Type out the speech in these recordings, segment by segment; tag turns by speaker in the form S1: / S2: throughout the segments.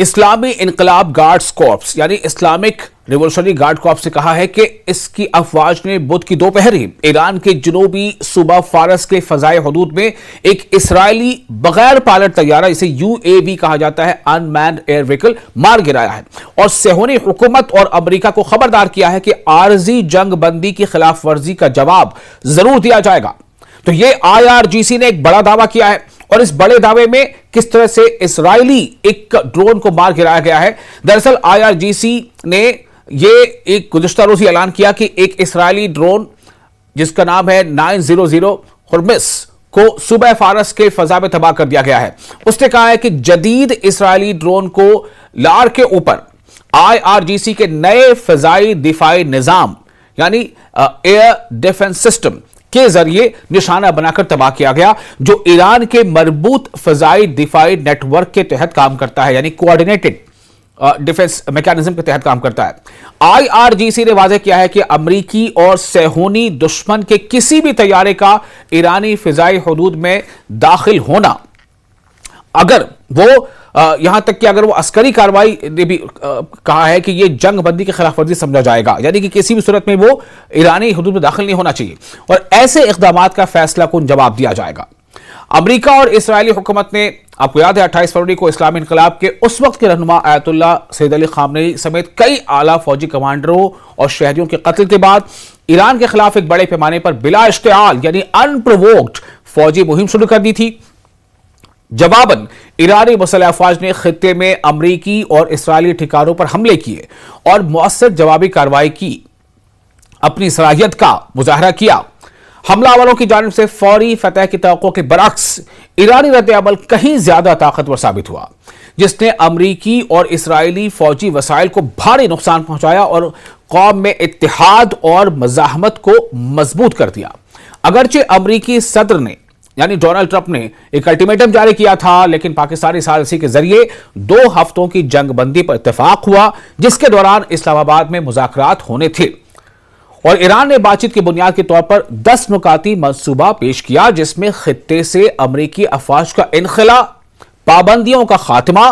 S1: اسلامی انقلاب guards corps یعنی اسلامک ریولوشنری گارڈ کارپس نے کہا ہے کہ اس کی افواج نے بدھ کی دوپہر ہی ایران کے جنوبی صوبہ فارس کے فضائی حدود میں ایک اسرائیلی بغیر پائلٹ طیارہ جسے UAV کہا جاتا ہے ان مینڈ ایئر وہیکل مار گرایا ہے اور صہیونی حکومت اور امریکہ کو خبردار کیا ہے کہ عارضی جنگ بندی کی خلاف ورزی کا جواب ضرور دیا جائے گا۔ تو یہ IRGC نے ایک بڑا دعویٰ کیا ہے اور اس بڑے دعوے میں کس طرح سے اسرائیلی ایک ڈرون کو مار گرایا گیا ہے۔ دراصل IRGC نے یہ ایک گزشتہ روز اعلان کیا کہ ایک اسرائیلی ڈرون جس کا نام ہے 900 ہرمس کو صوبہ فارس کے فضا میں تباہ کر دیا گیا ہے۔ اس نے کہا ہے کہ جدید اسرائیلی ڈرون کو لار کے اوپر IRGC کے نئے فضائی دفاعی نظام یعنی ایئر ڈیفنس سسٹم کے ذریعے نشانہ بنا کر تباہ کیا گیا، جو ایران کے مربوط فضائی دفاعی نیٹ ورک کے تحت کام کرتا ہے یعنی کوآرڈینیٹڈ ڈیفنس میکانزم کے تحت کام کرتا ہے۔ IRGC نے واضح کیا ہے کہ امریکی اور صہیونی دشمن کے کسی بھی طیارے کا ایرانی فضائی حدود میں داخل ہونا، اگر وہ یہاں تک کہ اگر وہ عسکری کارروائی نے بھی کہا ہے کہ یہ جنگ بندی کی خلاف ورزی سمجھا جائے گا، یعنی کہ کسی بھی صورت میں وہ ایرانی حدود میں داخل نہیں ہونا چاہیے اور ایسے اقدامات کا فیصلہ کن جواب دیا جائے گا۔ امریکہ اور اسرائیلی حکومت نے، آپ کو یاد ہے 28 فروری کو اسلامی انقلاب کے اس وقت کے رہنما آیت اللہ سید علی خامنئی سمیت کئی اعلیٰ فوجی کمانڈروں اور شہریوں کے قتل کے بعد ایران کے خلاف ایک بڑے پیمانے پر بلا اشتعال یعنی انپرووکڈ فوجی مہم شروع کر دی تھی۔ جواباً ایرانی مسلح افواج نے خطے میں امریکی اور اسرائیلی ٹھکانوں پر حملے کیے اور مؤثر جوابی کارروائی کی، اپنی صلاحیت کا مظاہرہ کیا۔ حملہ آوروں کی جانب سے فوری فتح کی توقع کے برعکس ایرانی رد عمل کہیں زیادہ طاقتور ثابت ہوا، جس نے امریکی اور اسرائیلی فوجی وسائل کو بھاری نقصان پہنچایا اور قوم میں اتحاد اور مزاحمت کو مضبوط کر دیا۔ اگرچہ امریکی صدر نے یعنی ڈونلڈ ٹرمپ نے ایک الٹیمیٹم جاری کیا تھا، لیکن پاکستانی ثالثی کے ذریعے 2 ہفتوں کی جنگ بندی پر اتفاق ہوا، جس کے دوران اسلام آباد میں مذاکرات ہونے تھے اور ایران نے بات چیت کی بنیاد کے طور پر 10 نکاتی منصوبہ پیش کیا، جس میں خطے سے امریکی افواج کا انخلا، پابندیوں کا خاتمہ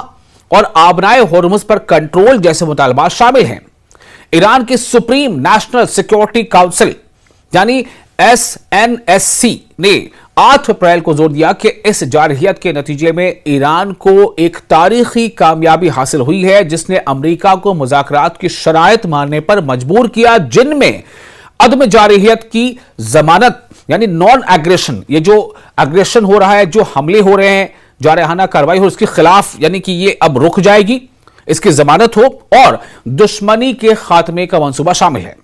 S1: اور آبنائے ہرمز پر کنٹرول جیسے مطالبات شامل ہیں۔ ایران کی سپریم نیشنل سیکیورٹی کونسل یعنی SNSC نے 8 اپریل کو زور دیا کہ اس جارحیت کے نتیجے میں ایران کو ایک تاریخی کامیابی حاصل ہوئی ہے، جس نے امریکہ کو مذاکرات کی شرائط ماننے پر مجبور کیا، جن میں عدم جارحیت کی ضمانت یعنی نان ایگریشن، یہ جو ایگریشن ہو رہا ہے، جو حملے ہو رہے ہیں، جارحانہ کارروائی ہو، اس کے خلاف یعنی کہ یہ اب رک جائے گی، اس کی ضمانت ہو اور دشمنی کے خاتمے کا منصوبہ شامل ہے۔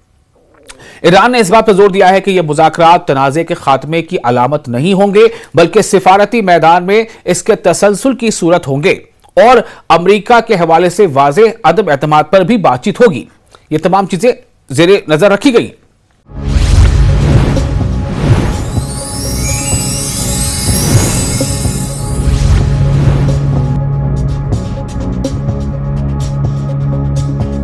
S1: ایران نے اس بات پر زور دیا ہے کہ یہ مذاکرات تنازع کے خاتمے کی علامت نہیں ہوں گے، بلکہ سفارتی میدان میں اس کے تسلسل کی صورت ہوں گے اور امریکہ کے حوالے سے واضح عدم اعتماد پر بھی بات چیت ہوگی۔ یہ تمام چیزیں زیر نظر رکھی گئی۔